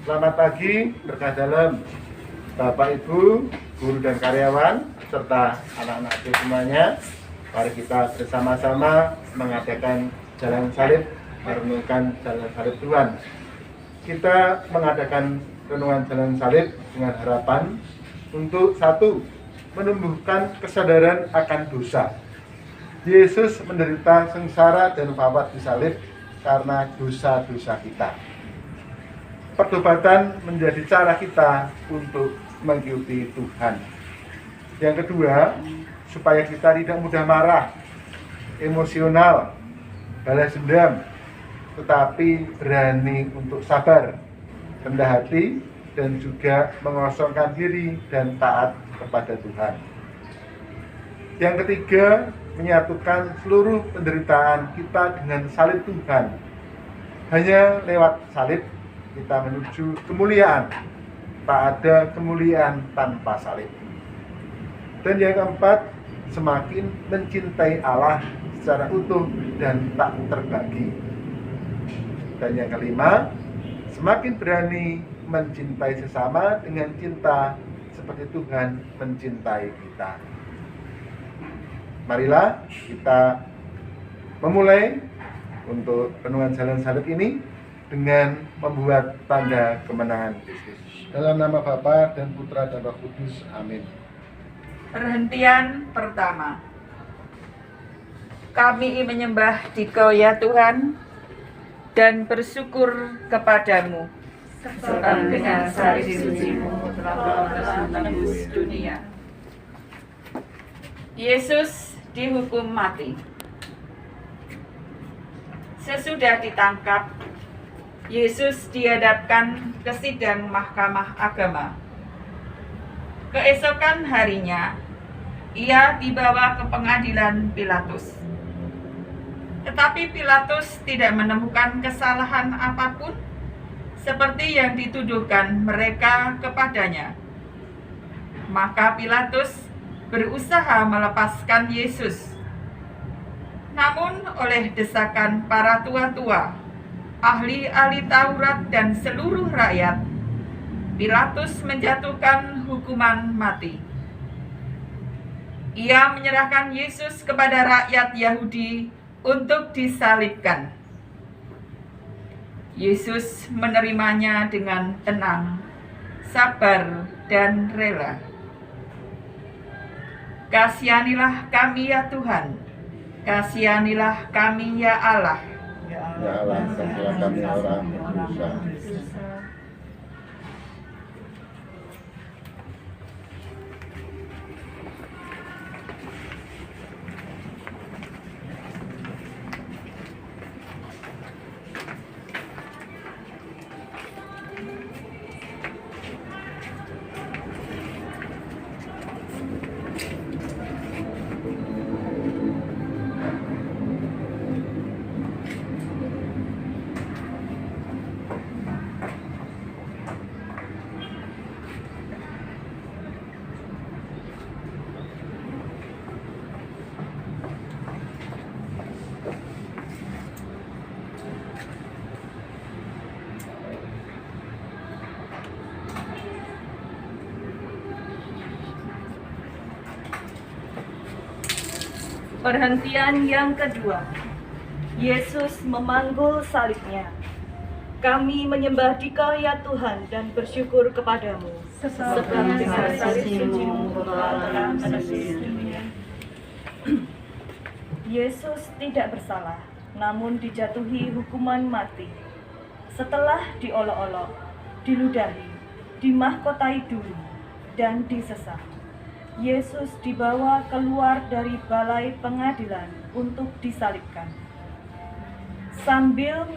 Selamat pagi, berkah dalam Bapak, Ibu, guru dan karyawan, serta anak-anak semuanya. Mari kita bersama-sama mengadakan jalan salib, merenungkan jalan salib Tuhan. Kita mengadakan renungan jalan salib dengan harapan untuk satu, menumbuhkan kesadaran akan dosa. Yesus menderita sengsara dan wafat di salib karena dosa-dosa kita. Pertobatan menjadi cara kita untuk mengikuti Tuhan. Yang kedua, supaya kita tidak mudah marah, emosional, balas dendam, tetapi berani untuk sabar, rendah hati, dan juga mengosongkan diri dan taat kepada Tuhan. Yang ketiga, menyatukan seluruh penderitaan kita dengan salib Tuhan. Hanya lewat salib kita menuju kemuliaan. Tak ada kemuliaan tanpa salib. Dan yang keempat, semakin mencintai Allah secara utuh dan tak terbagi. Dan yang kelima, semakin berani mencintai sesama dengan cinta seperti Tuhan mencintai kita. Marilah kita memulai untuk renungan jalan salib ini dengan membuat tanda kemenangan Kristus. Dalam nama Bapa dan Putra dan Roh Kudus. Amin. Perhentian pertama. Kami menyembah Dikau ya Tuhan dan bersyukur kepadamu sebab dengan salib suci-Mu telah menebus dunia. Yesus dihukum mati. Sesudah ditangkap, Yesus dihadapkan ke sidang Mahkamah Agama. Keesokan harinya, ia dibawa ke pengadilan Pilatus. Tetapi Pilatus tidak menemukan kesalahan apapun seperti yang dituduhkan mereka kepadanya. Maka Pilatus berusaha melepaskan Yesus. Namun oleh desakan para tua-tua, ahli-ahli Taurat dan seluruh rakyat, Pilatus menjatuhkan hukuman mati. Ia menyerahkan Yesus kepada rakyat Yahudi untuk disalibkan. Yesus menerimanya dengan tenang, sabar, dan rela. Kasihanilah kami ya Tuhan, kasihanilah kami ya Allah. Ya Allah, kasihilah kami orang berdosa. Perhentian yang kedua. Yesus memanggul salibnya. Kami menyembah Dikau ya Tuhan dan bersyukur kepadamu sebab dengan salib suci-Mu telah menebus dunia. Yesus tidak bersalah, namun dijatuhi hukuman mati. Setelah diolok-olok, diludahi, dimahkotai duri, dan disesat, Yesus dibawa keluar dari balai pengadilan untuk disalibkan. Sambil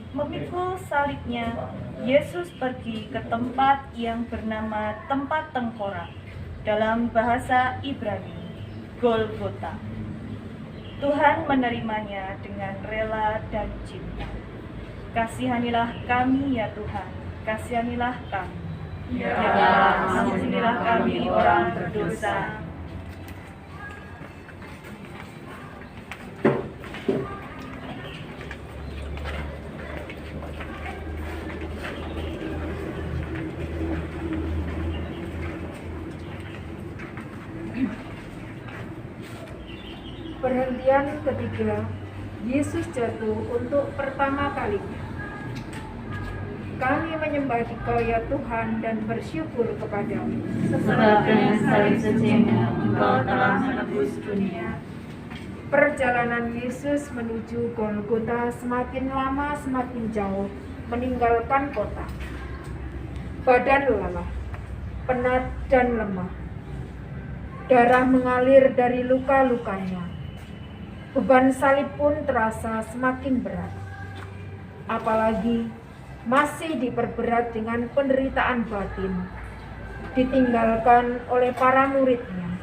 memikul salibnya, Yesus pergi ke tempat yang bernama tempat tengkorak, dalam bahasa Ibrani, Golgota. Tuhan menerimanya dengan rela dan cinta. Kasihanilah kami ya Tuhan, kasihanilah kami. Ya Allah, ampunilah kami orang berdosa. Perhentian ketiga, Yesus jatuh untuk pertama kalinya. Kami menyembah Dikau ya Tuhan dan bersyukur kepadamu. Sebab dengan salib suci-Mu Engkau telah menebus dunia. Perjalanan Yesus menuju Golgota semakin lama semakin jauh meninggalkan kota. Badan lelah, penat dan lemah. Darah mengalir dari luka-lukanya. Beban salib pun terasa semakin berat. Apalagi masih diperberat dengan penderitaan batin, ditinggalkan oleh para muridnya.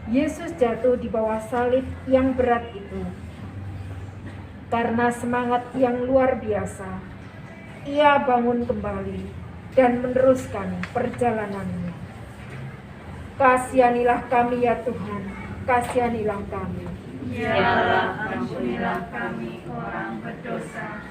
Yesus jatuh di bawah salib yang berat itu. Karena semangat yang luar biasa, ia bangun kembali dan meneruskan perjalanannya. Kasihanilah kami ya Tuhan, kasihanilah kami. Ya Allah, ampunilah kami orang berdosa.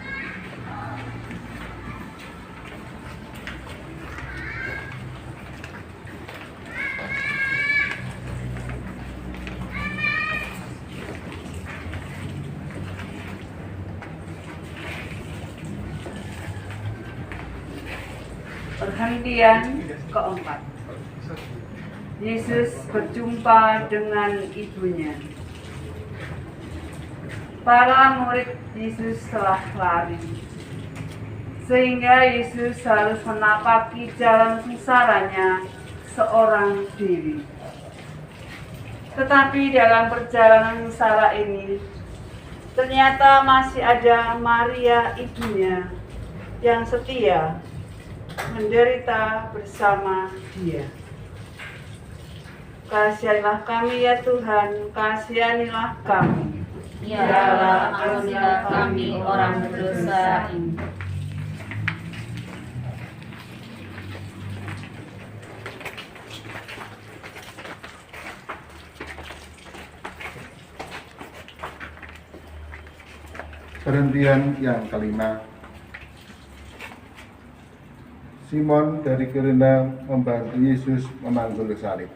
Perhentian keempat. Yesus berjumpa dengan ibunya. Para murid Yesus telah lari, sehingga Yesus harus menapaki jalan sengsaranya seorang diri. Tetapi dalam perjalanan sengsara ini, ternyata masih ada Maria ibunya yang setia menderita bersama dia. Kasihanilah kami ya Tuhan, kasihanilah kami. Ya Allah, ampunilah kami orang berdosa ini. Perhentian yang kelima. Simon dari Kirene membantu Yesus memanggul salib.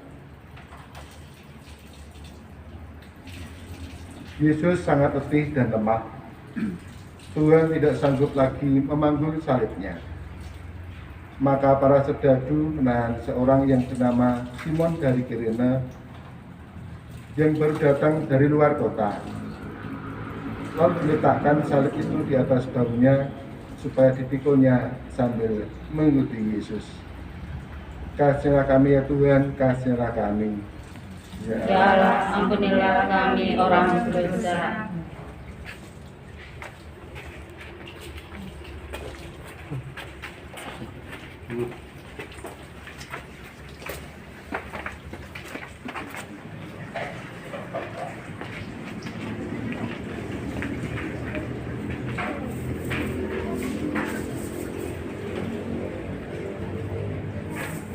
Yesus sangat letih dan lemah. Tuhan tidak sanggup lagi memanggul salibnya. Maka para serdadu menahan seorang yang bernama Simon dari Kirene yang baru datang dari luar kota. Lalu diletakkan salib itu di atas bahunya supaya dipikulnya sambil mengikuti Yesus. Kasihanilah kami ya Tuhan, kasihanilah kami. Ya Allah, ampunilah kami orang berdosa.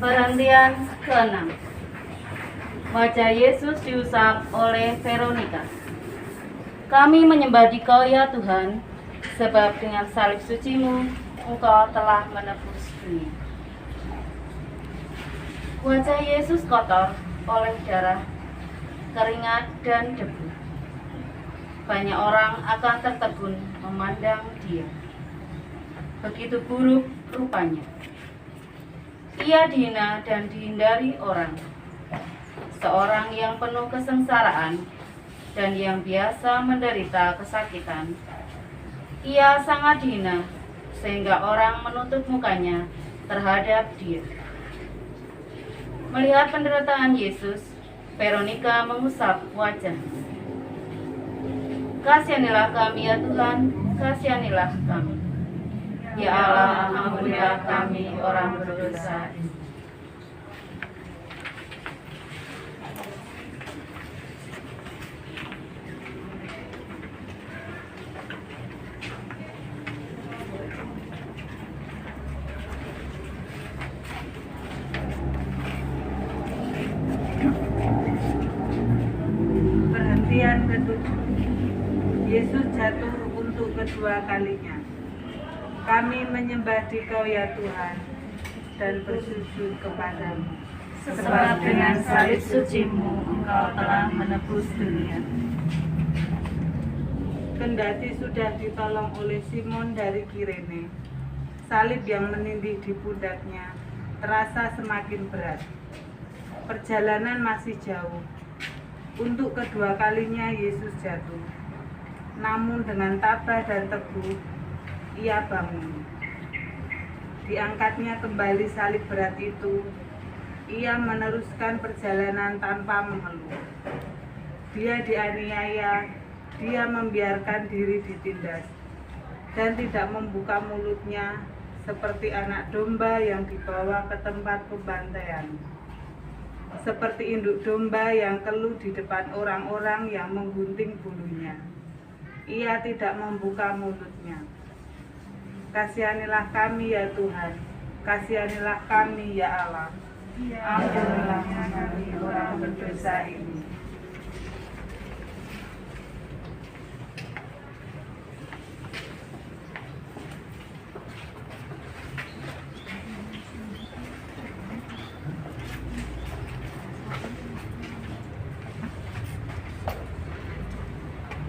Perhentian ke-6. Wajah Yesus diusap oleh Veronika. Kami menyembah Dikau ya Tuhan, sebab dengan salib suci-Mu Engkau telah menebus dunia. Wajah Yesus kotor oleh darah, keringat, dan debu. Banyak orang akan tertegun memandang dia. Begitu buruk rupanya. Ia dihina dan dihindari orang. Seorang yang penuh kesengsaraan dan yang biasa menderita kesakitan. Ia sangat dihina sehingga orang menutup mukanya terhadap dia. Melihat penderitaan Yesus, Veronika mengusap wajahnya. Kasihanilah kami ya Tuhan, kasihanilah kami. Ya Allah, ampunilah kami orang berdosa ini. Perhentian ketujuh. Yesus jatuh untuk kedua kalinya. Kami menyembah Dikau ya Tuhan dan bersujud kepadamu. sebab dengan salib suci-Mu Engkau telah menebus dunia. Kendati sudah ditolong oleh Simon dari Kirene, salib yang menindih di pundaknya terasa semakin berat. Perjalanan masih jauh. Untuk kedua kalinya Yesus jatuh. Namun dengan tabah dan teguh, ia bangun. Diangkatnya kembali salib berat itu, ia meneruskan perjalanan tanpa mengeluh. Dia dianiaya, dia membiarkan diri ditindas, dan tidak membuka mulutnya seperti anak domba yang dibawa ke tempat pembantaian. Seperti induk domba yang keluh di depan orang-orang yang menggunting bulunya. Ia tidak membuka mulutnya. Kasihanilah kami ya Tuhan, kasihanilah kami ya Allah. Ampunilah kami orang berdosa ini.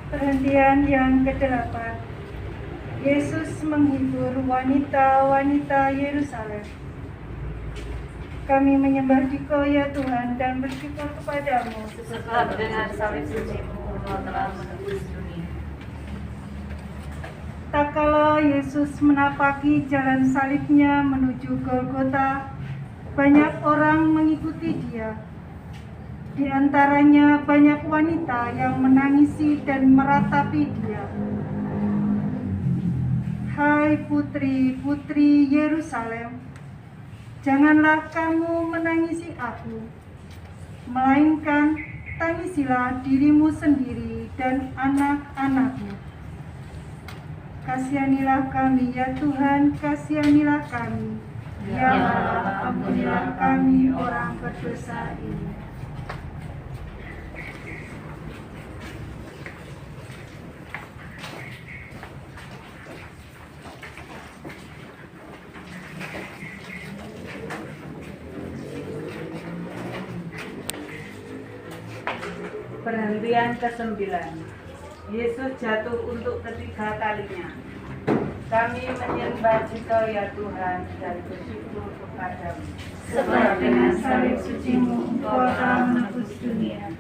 Perhentian yang ke-8. Yesus menghibur wanita-wanita Yerusalem. Kami menyembah Dikau ya Tuhan dan bersyukur kepadamu, Sebab dengan salib suci-Mu Engkau telah menebus dunia. tak kala Yesus menapaki jalan salibnya menuju Golgota, banyak orang mengikuti dia. Di antaranya banyak wanita yang menangisi dan meratapi dia. Hai putri-putri Yerusalem, janganlah kamu menangisi aku, melainkan tangisilah dirimu sendiri dan anak-anakmu. Kasihanilah kami ya Tuhan, kasihanilah kami. Ya Allah, ampunilah kami orang berdosa ini. Perhentian ke-9. Yesus jatuh untuk ketiga kalinya. Kami menyembah Dikau ya Tuhan dan bersyukur kepadamu. Sebab dengan salib suci-Mu Engkau telah menebus dunia.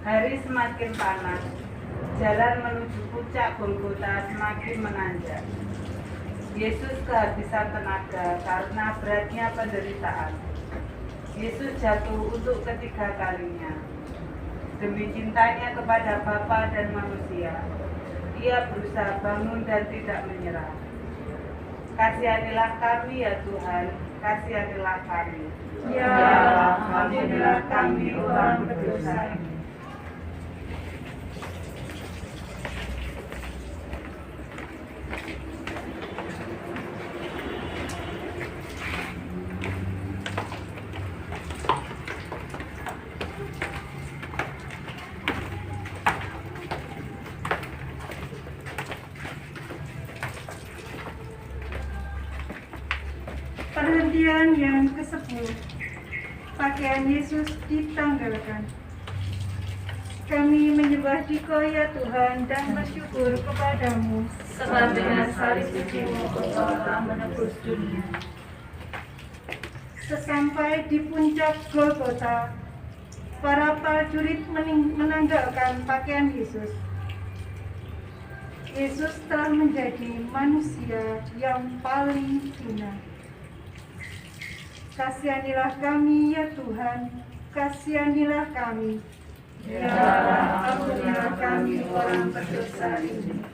Hari semakin panas. Jalan menuju puncak Golgota semakin menanjak. Yesus kehabisan tenaga karena beratnya penderitaan. Yesus jatuh untuk ketiga kalinya. Demi cintanya kepada Bapa dan manusia, ia berusaha bangun dan tidak menyerah. Kasihanilah kami ya Tuhan, kasihanilah kami. Ya Allah, ampunilah kami orang berdosa ini. Perhentian yang ke-10. Pakaian Yesus ditanggalkan. Kami menyembah Dikau ya Tuhan dan bersyukur kepadamu. Sebab dengan salib suci-Mu Engkau telah menebus dunia. Sesampai di puncak Golgota, para prajurit menanggalkan pakaian Yesus. Yesus telah menjadi manusia yang paling hina. Kasihanilah kami ya Tuhan, kasihanilah kami. Ya Allah, ampunilah kami orang berdosa ini.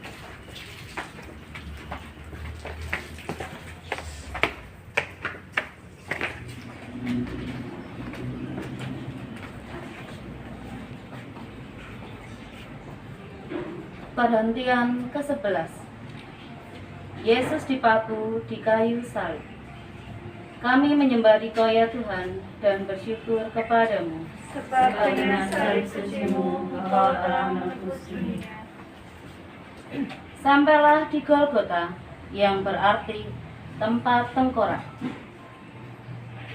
Perhentian ke-11. Yesus dipaku di kayu salib. Kami menyembah Dikau ya Tuhan dan bersyukur kepadamu. Sebab dengan salib suci-Mu Engkau telah menebus dunia. Sampailah di Golgota, yang berarti tempat tengkorak.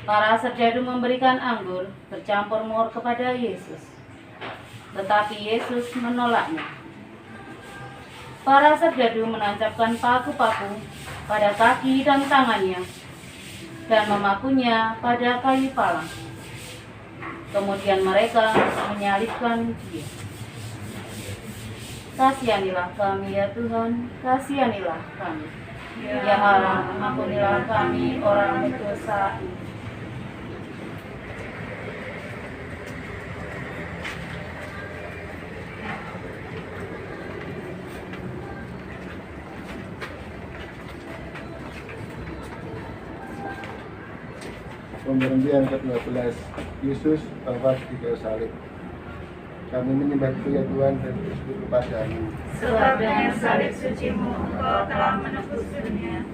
Para serdadu memberikan anggur bercampur mur kepada Yesus, tetapi Yesus menolaknya. Para serdadu menancapkan paku-paku pada kaki dan tangannya dan memakunya pada kayu palang. Kemudian mereka menyalibkan dia. Kasihanilah kami ya Tuhan, kasihanilah kami. Ya Allah, ampunilah kami orang berdosa ini. Pemberhentian ke-12, Yesus wafat di kayu salib. Kami menyembah ya Tuhan dan bersyukur kepada-Mu. Sebab dengan salib suci-Mu Engkau telah menebus dunia.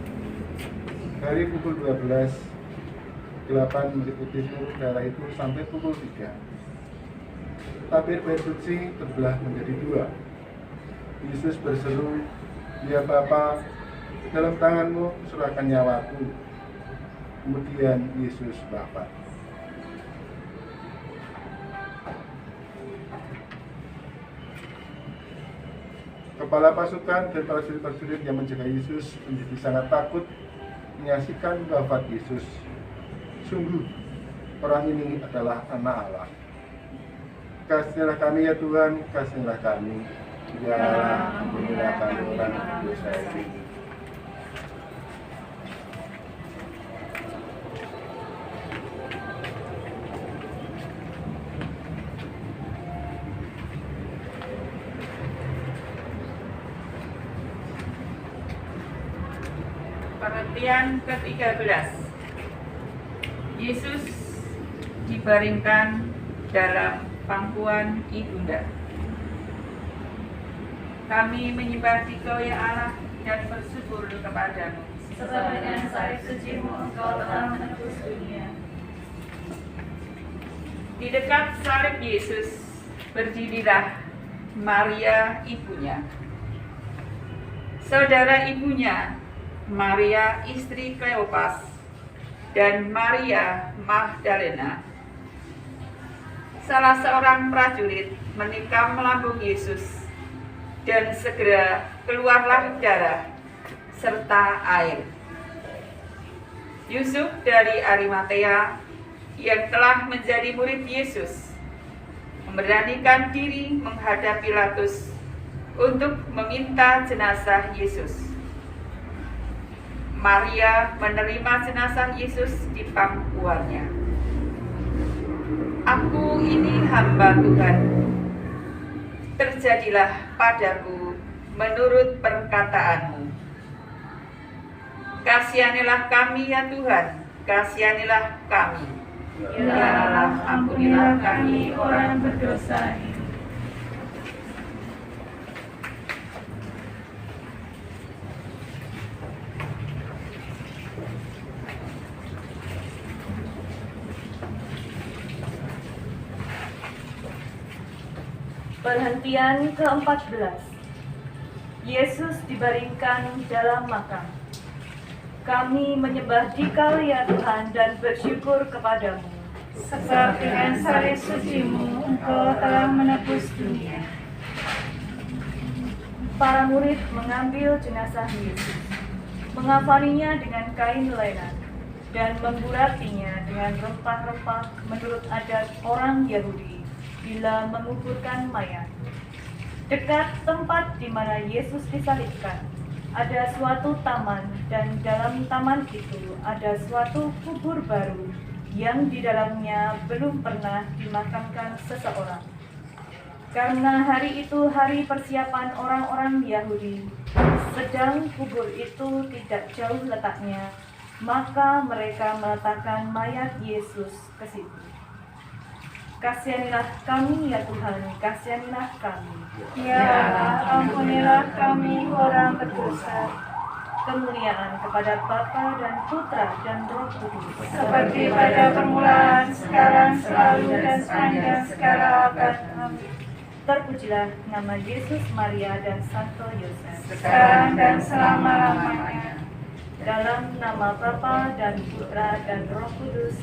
Hari pukul 12, gelapan meliputi seluruh daerah itu sampai pukul 3. Tabir bait suci terbelah menjadi 2. Yesus berseru, "Ya Bapa, dalam tangan-Mu serahkan nyawaku." Kemudian Yesus wafat. Kepala pasukan dan prajurit-prajurit yang menjaga Yesus menjadi sangat takut menyaksikan wafat Yesus. Sungguh, orang ini adalah anak Allah. Kasihanilah kami ya Tuhan, kasihanilah kami. Ya Allah, ampunilah kami orang berdosa ini. Pengertian ke-13. Yesus dibaringkan dalam pangkuan ibunda. Kami menyembah Dikau ya Allah dan bersyukur kepada-Mu. Sebab dengan salib suci-Mu Engkau telah menebus dunia. Di dekat salib Yesus berdirilah Maria ibunya. Saudara ibunya Maria istri Kleopas dan Maria Magdalena. Salah seorang prajurit menikam lambung Yesus dan segera keluarlah darah serta air. Yusuf dari Arimatea yang telah menjadi murid Yesus memberanikan diri menghadap Pilatus untuk meminta jenazah Yesus. Maria menerima jenazah Yesus di pangkuannya. "Aku ini hamba Tuhan. Terjadilah padaku menurut perkataan-Mu. Kasihanilah kami ya Tuhan, kasihanilah kami. Ya Allah, ampunilah kami orang berdosa ini." Perhentian ke-14. Yesus dibaringkan dalam makam. Kami menyembah Dikau ya Tuhan dan bersyukur kepada-Mu. Sebab dengan salib suci-Mu Engkau telah menebus dunia. Para murid mengambil jenazah Yesus, mengafaninya dengan kain lenan, dan memburatinya dengan rempah-rempah menurut adat orang Yahudi bila menguburkan mayat. Dekat tempat di mana Yesus disalibkan, ada suatu taman, dan dalam taman itu ada suatu kubur baru yang di dalamnya belum pernah dimakamkan seseorang. Karena hari itu hari persiapan orang-orang Yahudi, sedang kubur itu tidak jauh letaknya, maka mereka meletakkan mayat Yesus ke situ. Kasihanilah kami ya Tuhan, kasihanilah kami. Ya Allah, ampunilah kami orang berdosa. Kemuliaan kepada Bapa dan Putra dan Roh Kudus. Seperti pada permulaan, sekarang, selalu, dan sepanjang segala abad. Amin. Terpujilah nama Yesus, Maria, dan Santo Yosef. Sekarang dan selama-lamanya. Dalam nama Bapa dan Putra dan Roh Kudus.